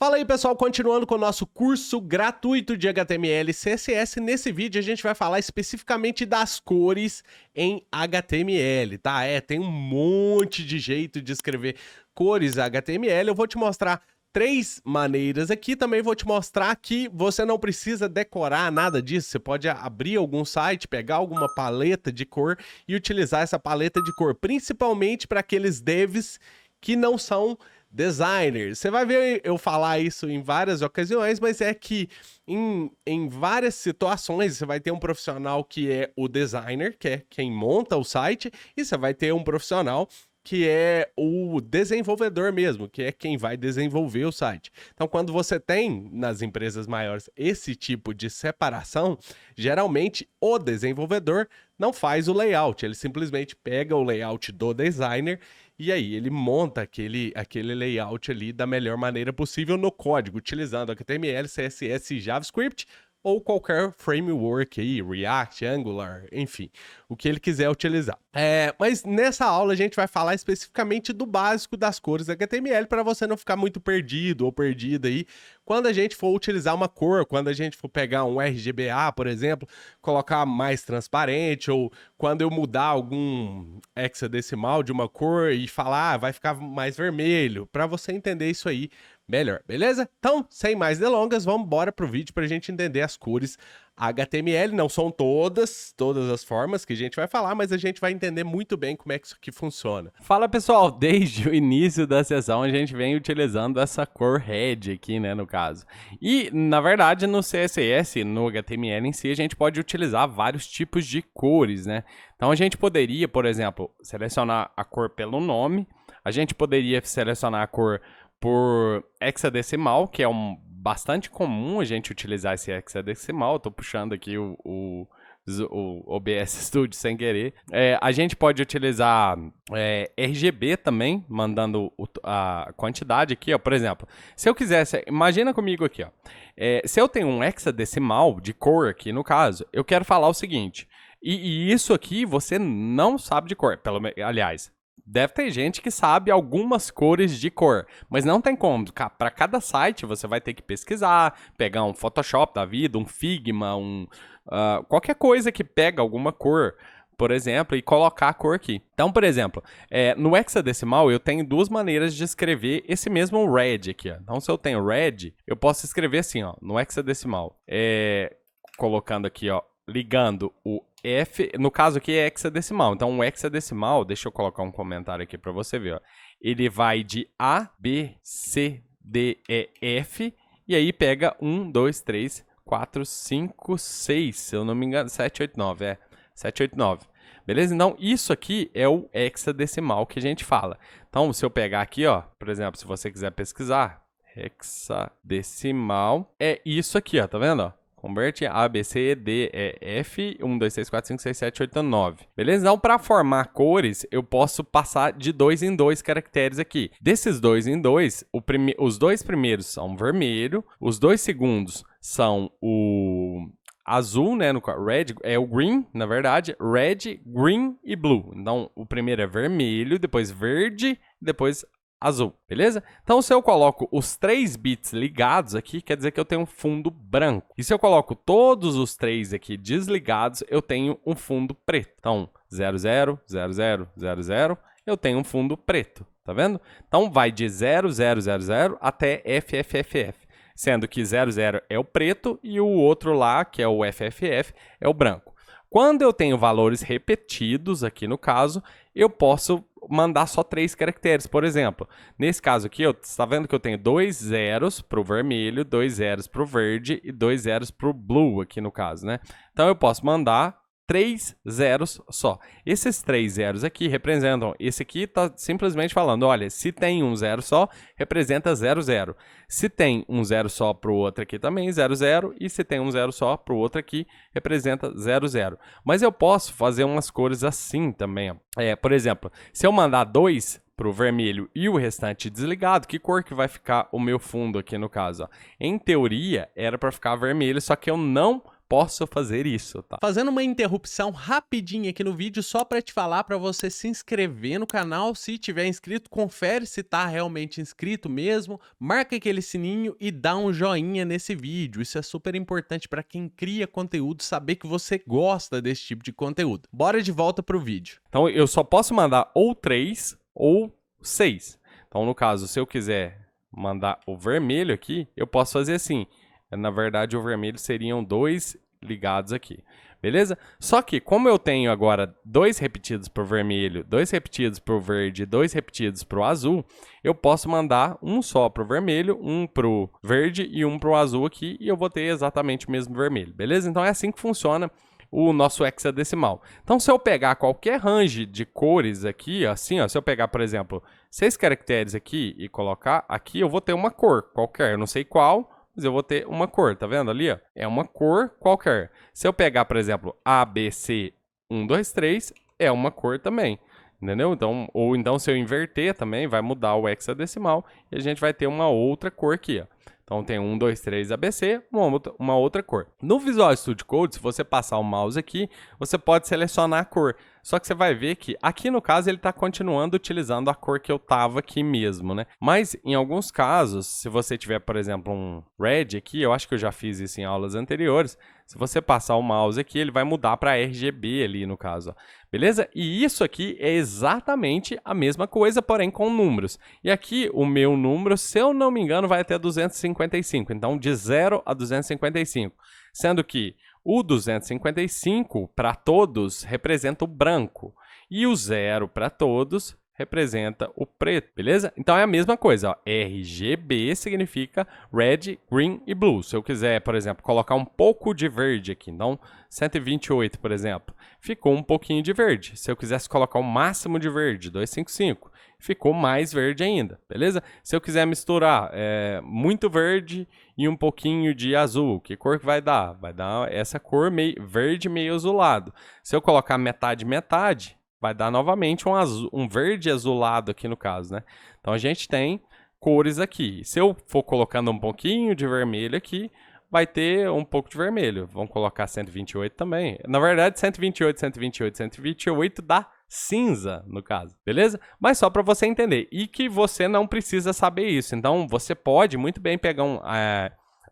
Fala aí, pessoal, continuando com o nosso curso gratuito de HTML e CSS. Nesse vídeo a gente vai falar especificamente das cores em HTML, tá? Tem um monte de jeito de escrever cores HTML. Eu vou te mostrar 3 maneiras aqui. Também vou te mostrar que você não precisa decorar nada disso. Você pode abrir algum site, pegar alguma paleta de cor e utilizar essa paleta de cor, principalmente para aqueles devs que não são designers. Você vai ver eu falar isso em várias ocasiões, mas é que em várias situações você vai ter um profissional que é o designer, que é quem monta o site, e você vai ter um profissional que é o desenvolvedor mesmo, que é quem vai desenvolver o site. Então, quando você tem nas empresas maiores esse tipo de separação, geralmente o desenvolvedor não faz o layout, ele simplesmente pega o layout do designer e aí ele monta aquele layout ali da melhor maneira possível no código, utilizando HTML, CSS e JavaScript, ou qualquer framework aí, React, Angular, enfim, o que ele quiser utilizar. Mas nessa aula a gente vai falar especificamente do básico das cores HTML para você não ficar muito perdido ou perdida aí quando a gente for utilizar uma cor, quando a gente for pegar um RGBA, por exemplo, colocar mais transparente, ou quando eu mudar algum hexadecimal de uma cor e falar, vai ficar mais vermelho, para você entender isso aí melhor, beleza? Então, sem mais delongas, vamos embora pro vídeo pra gente entender as cores HTML. Não são todas as formas que a gente vai falar, mas a gente vai entender muito bem como é que isso aqui funciona. Fala pessoal, desde o início da sessão a gente vem utilizando essa cor red aqui, né, no caso. E, na verdade, no CSS, no HTML em si, a gente pode utilizar vários tipos de cores, né? Então a gente poderia, por exemplo, selecionar a cor pelo nome, a gente poderia selecionar a cor por hexadecimal, que é bastante comum a gente utilizar esse hexadecimal. Estou puxando aqui o OBS Studio sem querer. A gente pode utilizar RGB também, mandando a quantidade aqui, ó. Por exemplo, se eu quisesse, imagina comigo aqui, ó. Se eu tenho um hexadecimal de cor aqui, no caso, eu quero falar o seguinte, e isso aqui você não sabe de cor, aliás, deve ter gente que sabe algumas cores de cor, mas não tem como. Para cada site você vai ter que pesquisar, pegar um Photoshop da vida, um Figma, qualquer coisa que pega alguma cor, por exemplo, e colocar a cor aqui. Então, por exemplo, no hexadecimal eu tenho 2 maneiras de escrever esse mesmo red aqui, ó. Então, se eu tenho red, eu posso escrever assim, ó, no hexadecimal, colocando aqui, ó, ligando o F, no caso aqui é hexadecimal, então o hexadecimal, deixa eu colocar um comentário aqui para você ver, ó. Ele vai de A, B, C, D, E, F, e aí pega 1, 2, 3, 4, 5, 6, se eu não me engano, 7, 8, 9, 7, 8, 9. Beleza? Então, isso aqui é o hexadecimal que a gente fala. Então, se eu pegar aqui, ó, por exemplo, se você quiser pesquisar, hexadecimal é isso aqui, ó, tá vendo, ó? Converte A, B, C, D, E, F, 1, 2, 3, 4, 5, 6, 7, 8, 9. Beleza? Então, para formar cores, eu posso passar de 2 em 2 caracteres aqui. Desses 2 em 2, os 2 primeiros são vermelho, os 2 segundos são o azul, né? No red, é o green, na verdade. Red, green e blue. Então, o primeiro é vermelho, depois verde, depois azul, beleza? Então, se eu coloco os 3 bits ligados aqui, quer dizer que eu tenho um fundo branco. E se eu coloco todos os 3 aqui desligados, eu tenho um fundo preto. Então, 00, 00, 00, eu tenho um fundo preto, tá vendo? Então, vai de 0000 até FFFF, sendo que 00 é o preto e o outro lá, que é o FFF, é o branco. Quando eu tenho valores repetidos, aqui no caso, eu posso mandar só 3 caracteres. Por exemplo, nesse caso aqui, você está vendo que eu tenho 2 zeros para o vermelho, 2 zeros para o verde e 2 zeros para o blue, aqui no caso, né? Então, eu posso mandar 3 zeros só. Esses 3 zeros aqui representam, esse aqui está simplesmente falando, olha, se tem um zero só, representa 00. Se tem um zero só para o outro aqui também, 00. E se tem um zero só para o outro aqui, representa 00. Mas eu posso fazer umas cores assim também, ó. Por exemplo, se eu mandar 2 para o vermelho e o restante desligado, que cor que vai ficar o meu fundo aqui no caso? Ó? Em teoria, era para ficar vermelho, só que eu não posso fazer isso, tá? Fazendo uma interrupção rapidinha aqui no vídeo, só para te falar para você se inscrever no canal. Se tiver inscrito, confere se tá realmente inscrito mesmo, marca aquele sininho e dá um joinha nesse vídeo. Isso é super importante para quem cria conteúdo, saber que você gosta desse tipo de conteúdo. Bora de volta pro vídeo. Então eu só posso mandar ou 3 ou 6. Então no caso, se eu quiser mandar o vermelho aqui, eu posso fazer assim. Na verdade, o vermelho seriam 2 ligados aqui, beleza? Só que como eu tenho agora 2 repetidos pro vermelho, 2 repetidos pro verde, 2 repetidos pro azul, eu posso mandar um só pro vermelho, um pro verde e um pro azul aqui, e eu vou ter exatamente o mesmo vermelho, beleza? Então é assim que funciona o nosso hexadecimal. Então se eu pegar qualquer range de cores aqui, assim, ó, se eu pegar, por exemplo, 6 caracteres aqui e colocar aqui, eu vou ter uma cor qualquer, eu não sei qual, mas eu vou ter uma cor, tá vendo ali, ó? É uma cor qualquer. Se eu pegar, por exemplo, A, B, C, 1, 2, 3, é uma cor também, entendeu? Então, ou então se eu inverter também, vai mudar o hexadecimal e a gente vai ter uma outra cor aqui, ó. Então tem 1, 2, 3 ABC, uma outra cor. No Visual Studio Code, se você passar o mouse aqui, você pode selecionar a cor. Só que você vai ver que aqui no caso ele está continuando utilizando a cor que eu estava aqui mesmo, né? Mas em alguns casos, se você tiver, por exemplo, um red aqui, eu acho que eu já fiz isso em aulas anteriores, se você passar o mouse aqui, ele vai mudar para RGB ali no caso, ó. Beleza? E isso aqui é exatamente a mesma coisa, porém com números. E aqui o meu número, se eu não me engano, vai até 255. Então de 0 a 255. Sendo que o 255 para todos representa o branco e o 0 para todos representa o preto, beleza? Então é a mesma coisa, ó. RGB significa red, green e blue. Se eu quiser, por exemplo, colocar um pouco de verde aqui, então 128, por exemplo, ficou um pouquinho de verde. Se eu quisesse colocar o máximo de verde, 255, ficou mais verde ainda, beleza? Se eu quiser misturar muito verde e um pouquinho de azul, que cor que vai dar? Vai dar essa cor verde meio azulado. Se eu colocar metade, metade, vai dar novamente um verde azulado aqui no caso, né? Então a gente tem cores aqui. Se eu for colocando um pouquinho de vermelho aqui, vai ter um pouco de vermelho. Vamos colocar 128 também. Na verdade, 128, 128, 128 dá cinza, no caso, beleza? Mas só para você entender. E que você não precisa saber isso. Então, você pode muito bem pegar um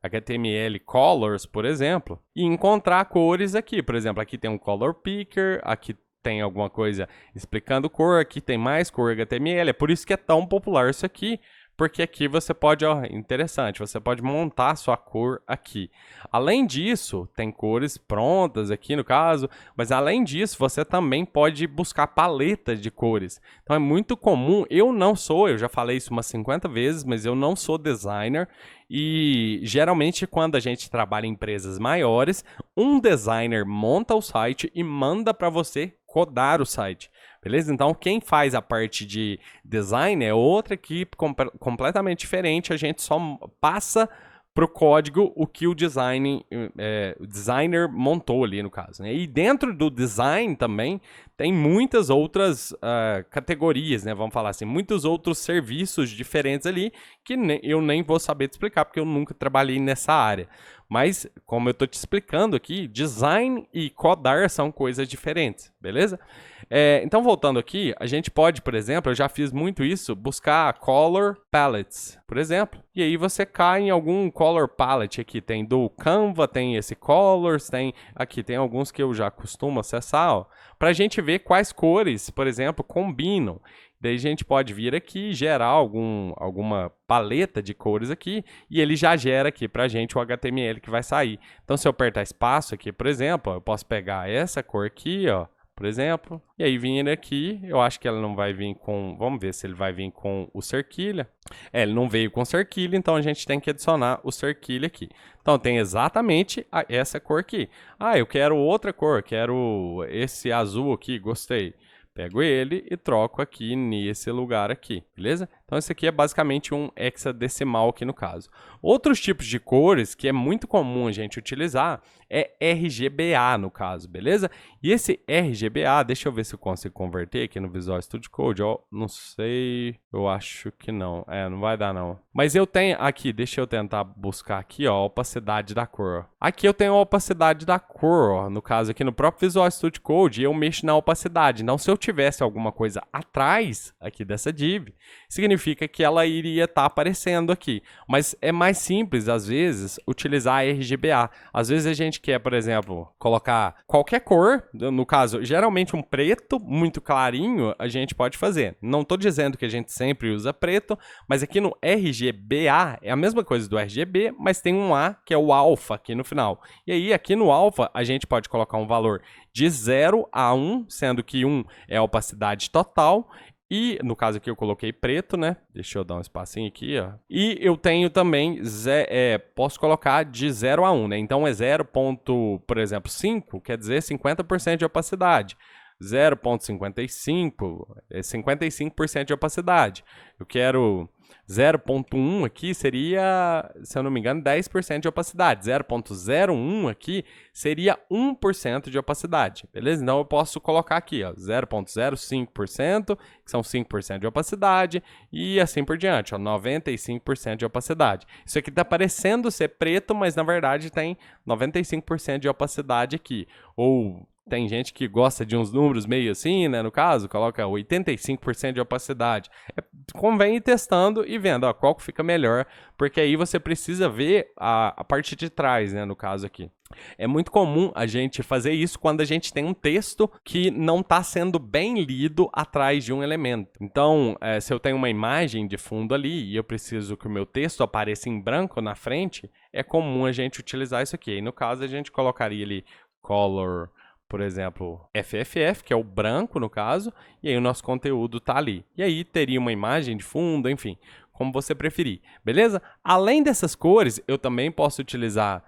HTML Colors, por exemplo, e encontrar cores aqui. Por exemplo, aqui tem um Color Picker, aqui tem alguma coisa explicando cor, aqui tem mais cor HTML. É por isso que é tão popular isso aqui, porque aqui você pode, ó, interessante, você pode montar a sua cor aqui. Além disso, tem cores prontas aqui no caso, mas além disso, você também pode buscar paletas de cores. Então é muito comum, eu já falei isso umas 50 vezes, mas eu não sou designer e geralmente quando a gente trabalha em empresas maiores, um designer monta o site e manda para você codar o site, beleza? Então, quem faz a parte de design é outra equipe completamente diferente, a gente só passa pro código o que o designer montou ali no caso, né? E dentro do design também tem muitas outras categorias, né? Vamos falar assim, muitos outros serviços diferentes ali que eu nem vou saber te explicar porque eu nunca trabalhei nessa área. Mas, como eu estou te explicando aqui, design e codar são coisas diferentes, beleza? Então, voltando aqui, a gente pode, por exemplo, eu já fiz muito isso, buscar color palettes, por exemplo. E aí você cai em algum color palette aqui. Tem do Canva, tem esse colors, aqui tem alguns que eu já costumo acessar, para a gente ver quais cores, por exemplo, combinam. Daí a gente pode vir aqui e gerar alguma paleta de cores aqui e ele já gera aqui pra gente o HTML que vai sair. Então se eu apertar espaço aqui, por exemplo, eu posso pegar essa cor aqui, ó, por exemplo, e aí vir aqui, eu acho que ela não vai vir com, vamos ver se ele vai vir com o cerquilha. Ele não veio com cerquilha, então a gente tem que adicionar o cerquilha aqui. Então tem exatamente essa cor aqui. Ah, eu quero outra cor, quero esse azul aqui, gostei. Pego ele e troco aqui nesse lugar aqui, beleza? Então esse aqui é basicamente um hexadecimal aqui no caso. Outros tipos de cores que é muito comum a gente utilizar é RGBA no caso, beleza? E esse RGBA, deixa eu ver se eu consigo converter aqui no Visual Studio Code, ó, não sei, eu acho que não, não vai dar não. Mas eu tenho aqui, deixa eu tentar buscar aqui, ó, a opacidade da cor. Aqui eu tenho a opacidade da cor, ó, no caso aqui no próprio Visual Studio Code, eu mexo na opacidade. Então se eu tivesse alguma coisa atrás aqui dessa div, significa que ela iria estar aparecendo aqui. Mas é mais simples, às vezes, utilizar a RGBA. Às vezes a gente quer, por exemplo, colocar qualquer cor, no caso, geralmente um preto muito clarinho, a gente pode fazer. Não estou dizendo que a gente sempre usa preto, mas aqui no RGBA é a mesma coisa do RGB, mas tem um A, que é o alfa aqui no final. E aí, aqui no alfa, a gente pode colocar um valor de 0 a 1, sendo que 1 é a opacidade total, e, no caso aqui, eu coloquei preto, né? Deixa eu dar um espacinho aqui, ó. E eu tenho também, posso colocar de 0 a 1, né? Então, é 0, por exemplo, 5, quer dizer 50% de opacidade. 0,55 é 55% de opacidade. Eu quero 0,1 aqui seria, se eu não me engano, 10% de opacidade. 0,01 aqui seria 1% de opacidade, beleza? Então eu posso colocar aqui, ó, 0,05%, que são 5% de opacidade, e assim por diante, ó, 95% de opacidade. Isso aqui está parecendo ser preto, mas na verdade tem 95% de opacidade aqui. Ou tem gente que gosta de uns números meio assim, né? No caso, coloca 85% de opacidade. Convém ir testando e vendo, ó, qual que fica melhor, porque aí você precisa ver a parte de trás, né? No caso aqui. É muito comum a gente fazer isso quando a gente tem um texto que não está sendo bem lido atrás de um elemento. Então, se eu tenho uma imagem de fundo ali e eu preciso que o meu texto apareça em branco na frente, é comum a gente utilizar isso aqui. E no caso, a gente colocaria ali color, por exemplo, FFF, que é o branco no caso, e aí o nosso conteúdo está ali. E aí teria uma imagem de fundo, enfim, como você preferir, beleza? Além dessas cores, eu também posso utilizar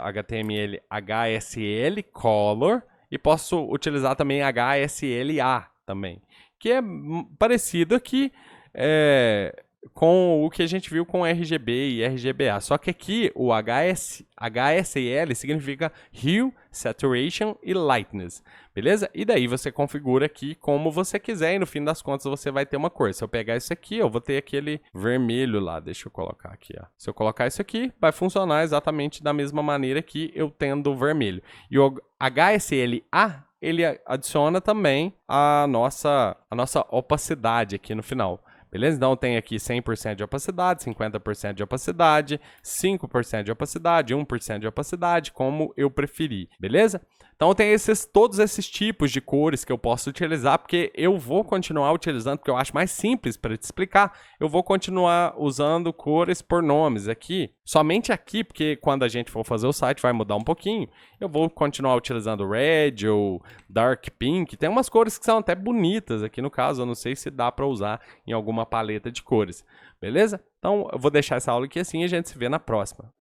HTML HSL Color e posso utilizar também HSLA também, que é parecido aqui com o que a gente viu com RGB e RGBA. Só que aqui o HSL significa Hue, Saturation e Lightness, beleza? E daí você configura aqui como você quiser e no fim das contas você vai ter uma cor. Se eu pegar isso aqui, eu vou ter aquele vermelho lá. Deixa eu colocar aqui, ó. Se eu colocar isso aqui, vai funcionar exatamente da mesma maneira que eu tendo o vermelho. E o HSLA, ele adiciona também a nossa opacidade aqui no final. Beleza? Então tem aqui 100% de opacidade, 50% de opacidade, 5% de opacidade, 1% de opacidade, como eu preferir. Beleza? Então tem todos esses tipos de cores que eu posso utilizar, porque eu vou continuar utilizando, porque eu acho mais simples para te explicar, eu vou continuar usando cores por nomes aqui, somente aqui, porque quando a gente for fazer o site vai mudar um pouquinho, eu vou continuar utilizando red ou dark pink, tem umas cores que são até bonitas aqui no caso, eu não sei se dá para usar em alguma paleta de cores, beleza? Então eu vou deixar essa aula aqui assim e a gente se vê na próxima.